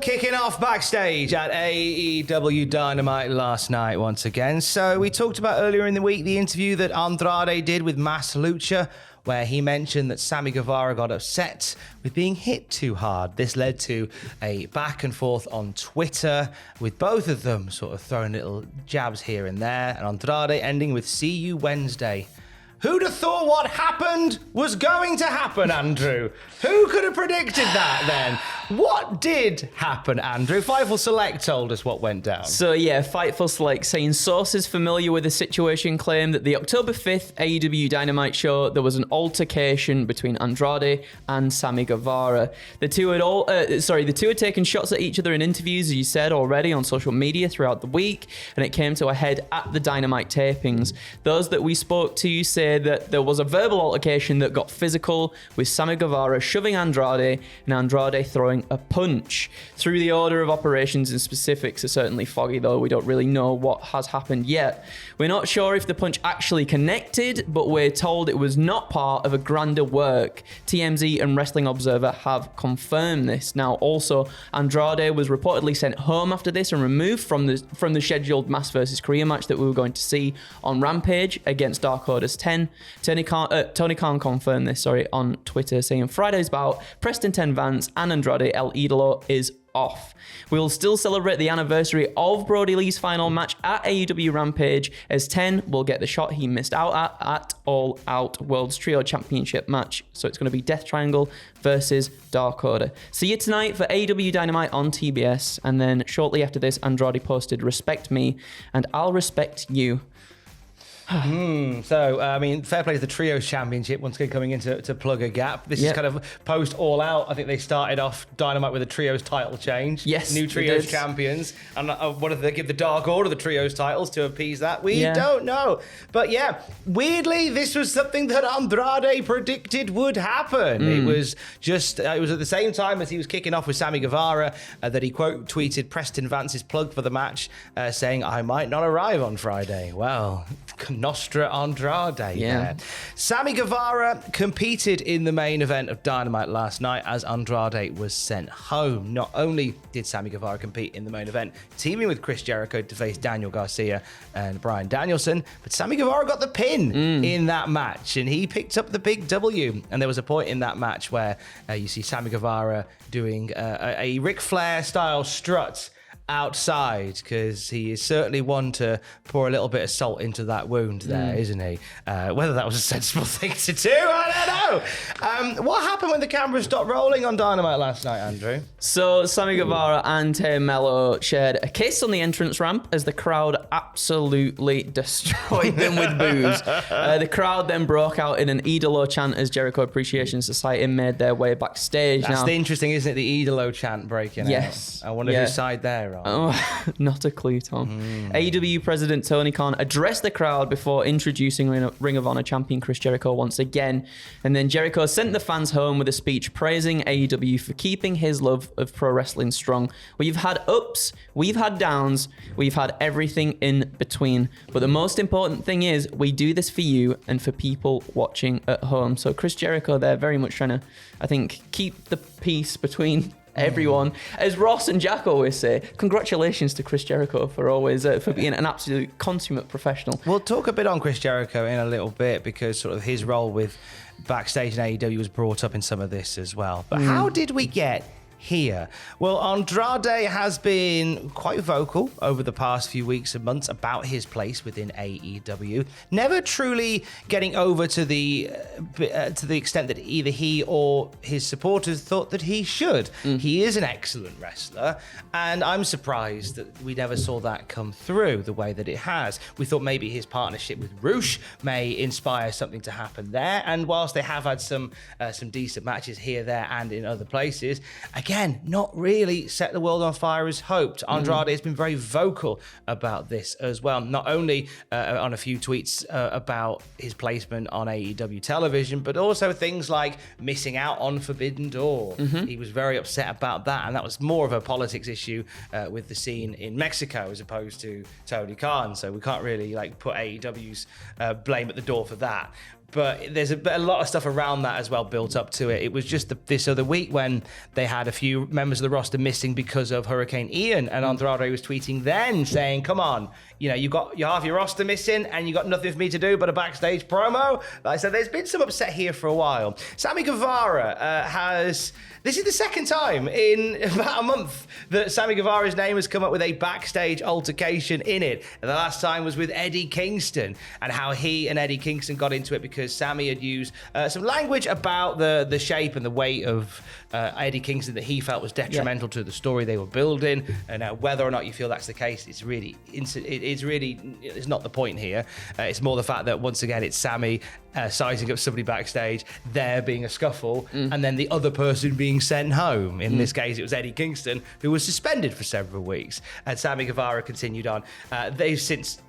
kicking off backstage at AEW Dynamite last night once again. So we talked about earlier in the week the interview that Andrade did with Mas Lucha, where he mentioned that Sammy Guevara got upset with being hit too hard. This led to a back and forth on Twitter, with both of them sort of throwing little jabs here and there, and Andrade ending with "See you Wednesday." Who'd have thought what happened was going to happen, Andrew? Who could have predicted that then? What did happen, Andrew? Fightful Select told us what went down. So yeah, Fightful Select saying sources familiar with the situation claim that the October 5th AEW Dynamite show, there was an altercation between Andrade and Sammy Guevara. The two had taken shots at each other in interviews, as you said already, on social media throughout the week, and it came to a head at the Dynamite tapings. Those that we spoke to say that there was a verbal altercation that got physical, with Sammy Guevara shoving Andrade and Andrade throwing a punch. Through the order of operations and specifics are certainly foggy, though we don't really know what has happened yet. We're not sure if the punch actually connected, but we're told it was not part of a grander work. TMZ and Wrestling Observer have confirmed this. Now, also, Andrade was reportedly sent home after this and removed from the scheduled Mass vs. Korea match that we were going to see on Rampage against Dark Order's 10. Tony Khan confirmed this, on Twitter, saying Friday's bout, Preston 10 Vance and Andrade El Idolo is off. We will still celebrate the anniversary of Brody Lee's final match at AEW Rampage, as 10 will get the shot he missed out at All Out World's Trio Championship match. So it's going to be Death Triangle versus Dark Order. See you tonight for AEW Dynamite on TBS, and then shortly after this, Andrade posted, "Respect me and I'll respect you." So, fair play to the Trios Championship, once again coming in to plug a gap. This is kind of post All Out. I think they started off Dynamite with a Trios title change. Yes, new Trios champions. And what if they give the Dark Order the Trios titles to appease that? We don't know. But yeah, weirdly, this was something that Andrade predicted would happen. It was at the same time as he was kicking off with Sammy Guevara that he quote tweeted Preston Vance's plug for the match, saying, "I might not arrive on Friday." Well, Nostra Andrade there. Sammy Guevara competed in the main event of Dynamite last night as Andrade was sent home. Not only did Sammy Guevara compete in the main event, teaming with Chris Jericho to face Daniel Garcia and Bryan Danielson, but Sammy Guevara got the pin in that match, and he picked up the big W. And there was a point in that match where you see Sammy Guevara doing a Ric Flair style strut outside, because he is certainly one to pour a little bit of salt into that wound there, isn't he? Whether that was a sensible thing to do, I don't know. What happened when the camera stopped rolling on Dynamite last night, Andrew? So Sammy Guevara and Tay Mello shared a kiss on the entrance ramp as the crowd absolutely destroyed them with boos. The crowd then broke out in an Idolo chant as Jericho Appreciation Society made their way backstage. That's the interesting, isn't it? The Idolo chant breaking out. I wonder whose side they're on. Oh, not a clue, Tom. AEW President Tony Khan addressed the crowd before introducing Ring of Honor champion Chris Jericho once again. And then Jericho sent the fans home with a speech praising AEW for keeping his love of pro wrestling strong. We've had ups, we've had downs, we've had everything in between. But the most important thing is we do this for you and for people watching at home. So Chris Jericho there very much trying to, I think, keep the peace between everyone. As Ross and Jack always say, congratulations to Chris Jericho for always for being an absolute consummate professional. We'll talk a bit on Chris Jericho in a little bit, because sort of his role with backstage in AEW was brought up in some of this as well. But how did we get here? Well, Andrade has been quite vocal over the past few weeks and months about his place within AEW, never truly getting over to the extent that either he or his supporters thought that he should. He is an excellent wrestler, and I'm surprised that we never saw that come through the way that it has. We thought maybe his partnership with Roosh may inspire something to happen there, and whilst they have had some decent matches here, there, and in other places, again, not really set the world on fire as hoped. Andrade has been very vocal about this as well, not only on a few tweets about his placement on AEW television, but also things like missing out on Forbidden Door. He was very upset about that, and that was more of a politics issue with the scene in Mexico as opposed to Tony Khan, so we can't really put AEW's blame at the door for that. But there's a lot of stuff around that as well built up to it. It was just this other week when they had a few members of the roster missing because of Hurricane Ian, and Andrade was tweeting then saying, come on, you got half your roster missing and you got nothing for me to do but a backstage promo. Like I said, there's been some upset here for a while. Sammy Guevara this is the second time in about a month that Sammy Guevara's name has come up with a backstage altercation in it. And the last time was with Eddie Kingston, and how he and Eddie Kingston got into it because Sammy had used some language about the shape and the weight of Eddie Kingston that he felt was detrimental to the story they were building. And whether or not you feel that's the case, it's not the point here. It's more the fact that once again it's Sammy sizing up somebody backstage, there being a scuffle, and then the other person being sent home. In this case, it was Eddie Kingston, who was suspended for several weeks, and Sammy Guevara continued on. They've since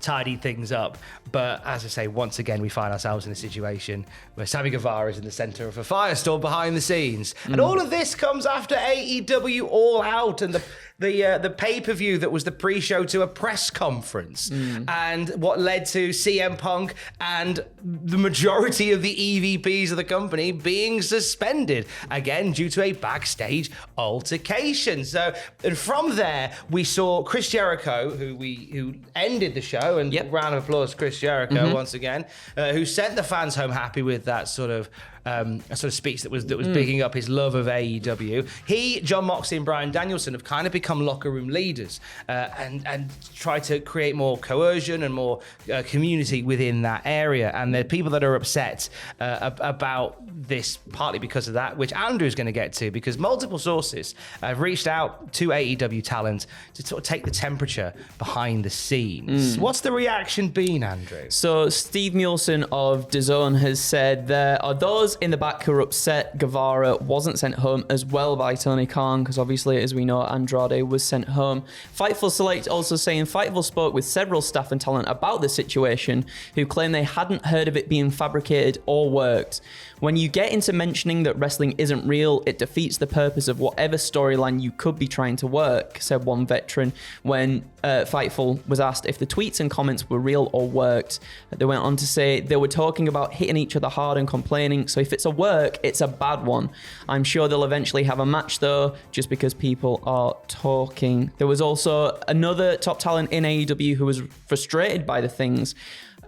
tidied things up, but as I say, once again, we find ourselves in a situation where Sammy Guevara is in the center of a firestorm behind the scenes. And all of this comes after AEW All Out and the pay-per-view that was the pre-show to a press conference, and what led to CM Punk and the majority of the EVPs of the company being suspended, again due to a backstage altercation. So, and from there, we saw Chris Jericho, who ended the show, and round of applause Chris Jericho once again, who sent the fans home happy with that sort of speech that was bigging up his love of AEW. He, John Moxley, and Bryan Danielson have kind of become locker room leaders, and try to create more coercion and more community within that area. And there are people that are upset about this, partly because of that, which Andrew's going to get to, because multiple sources have reached out to AEW talent to sort of take the temperature behind the scenes. What's the reaction been, Andrew? So Steve Nielsen of DAZN has said there are those in the back who are upset Guevara wasn't sent home as well by Tony Khan, because obviously, as we know, Andrade was sent home. Fightful Select also saying Fightful spoke with several staff and talent about the situation, who claim they hadn't heard of it being fabricated or worked. When you get into mentioning that wrestling isn't real, it defeats the purpose of whatever storyline you could be trying to work, said one veteran when Fightful was asked if the tweets and comments were real or worked. They went on to say they were talking about hitting each other hard and complaining, so if it's a work, it's a bad one. I'm sure they'll eventually have a match though, just because people are talking. There was also another top talent in AEW who was frustrated by the things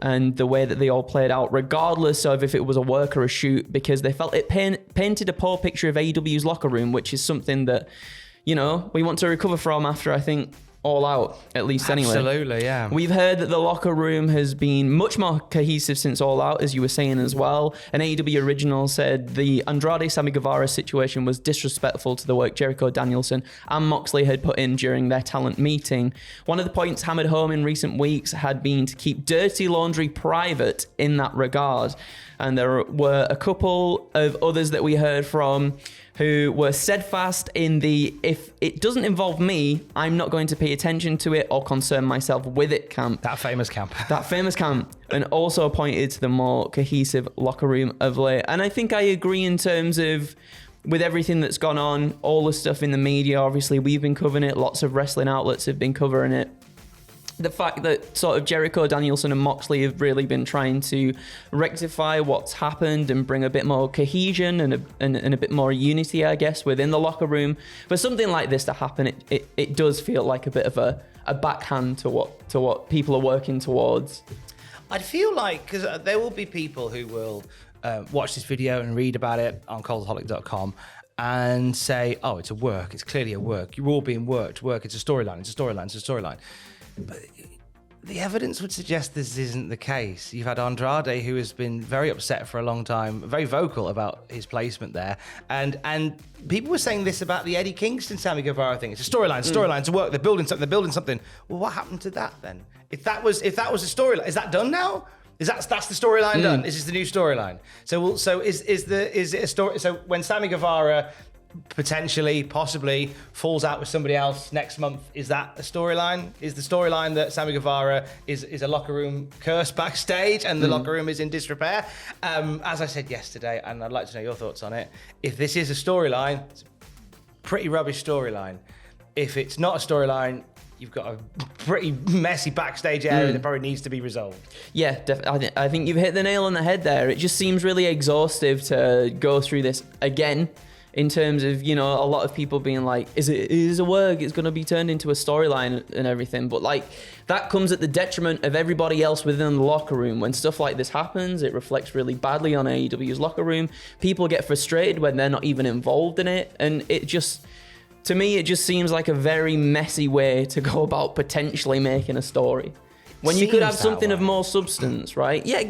and the way that they all played out, regardless of if it was a work or a shoot, because they felt it painted a poor picture of AEW's locker room, which is something that, we want to recover from after, I think, All Out, at least anyway. Absolutely, yeah. We've heard that the locker room has been much more cohesive since All Out, as you were saying as well. An AEW original said the Andrade Sammy Guevara situation was disrespectful to the work Jericho, Danielson and Moxley had put in during their talent meeting. One of the points hammered home in recent weeks had been to keep dirty laundry private in that regard. And there were a couple of others that we heard from who were steadfast in the if it doesn't involve me, I'm not going to pay attention to it or concern myself with it camp. That famous camp. And also pointed to the more cohesive locker room of late. And I think I agree in terms of, with everything that's gone on, all the stuff in the media, obviously we've been covering it, lots of wrestling outlets have been covering it. The fact that sort of Jericho, Danielson and Moxley have really been trying to rectify what's happened and bring a bit more cohesion and a bit more unity, I guess, within the locker room. For something like this to happen, it does feel like a bit of a backhand to what people are working towards. I'd feel like, because there will be people who will watch this video and read about it on cultaholic.com and say, oh, it's a work. It's clearly a work. You're all being worked. It's a storyline. But the evidence would suggest this isn't the case. You've had Andrade, who has been very upset for a long time, very vocal about his placement there. And people were saying this about the Eddie Kingston, Sammy Guevara thing. It's a storyline, it's a work. They're building something. Well, what happened to that then? If that was a storyline, is that done now? That's the storyline done? This is the new storyline. So is it a story? So when Sammy Guevara possibly falls out with somebody else next month, is that a storyline? Is the storyline that Sammy Guevara is a locker room curse backstage and the locker room is in disrepair? As I said yesterday, and I'd like to know your thoughts on it, if this is a storyline, it's a pretty rubbish storyline. If it's not a storyline, you've got a pretty messy backstage area that probably needs to be resolved. Yeah, I think you've hit the nail on the head there. It just seems really exhaustive to go through this again, in terms of, you know, a lot of people being like, is a work, it's going to be turned into a storyline and everything. But like, that comes at the detriment of everybody else within the locker room. When stuff like this happens, it reflects really badly on AEW's locker room. People get frustrated when they're not even involved in it. And it just, to me, it just seems like a very messy way to go about potentially making a story. When you could have something of more substance, right? Yeah,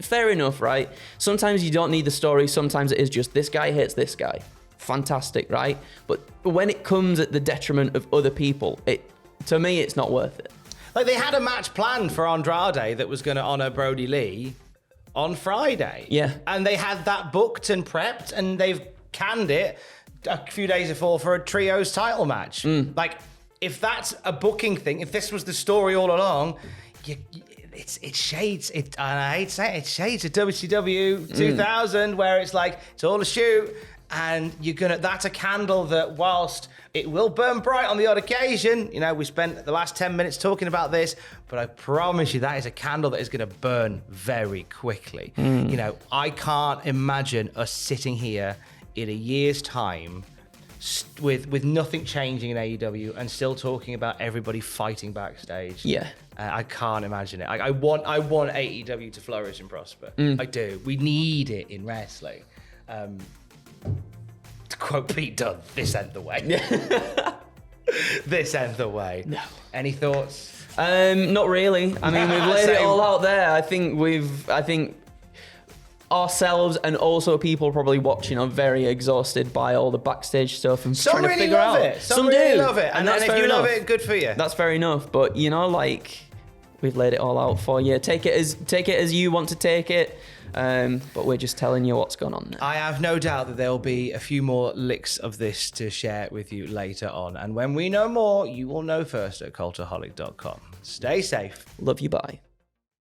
fair enough, right? Sometimes you don't need the story. Sometimes it is just, this guy hates this guy. Fantastic, right? But when it comes at the detriment of other people, to me, it's not worth it. Like, they had a match planned for Andrade that was going to honor Brody Lee on Friday. Yeah. And they had that booked and prepped, and they've canned it a few days before for a trios title match. Like, if that's a booking thing, if this was the story all along, it shades, and I hate to say it shades of WCW 2000, where it's like, it's all a shoot. And that's a candle that, whilst it will burn bright on the odd occasion, you know, we spent the last 10 minutes talking about this, but I promise you that is a candle that is going to burn very quickly. You know, I can't imagine us sitting here in a year's time with nothing changing in AEW and still talking about everybody fighting backstage. Yeah. I can't imagine it. I want AEW to flourish and prosper. I do. We need it in wrestling. To quote Pete Dunne, this ain't the way. This ain't the way. No. Any thoughts? Not really. I mean, we've laid it all out there. I think ourselves and also people probably watching are very exhausted by all the backstage stuff and trying to figure out. Some really love it. And if you love it, good for you. That's fair enough. But you know, like, we've laid it all out for you. Take it as you want to take it. But we're just telling you what's going on now. I have no doubt that there will be a few more licks of this to share with you later on. And when we know more, you will know first at cultaholic.com. Stay safe. Love you, bye.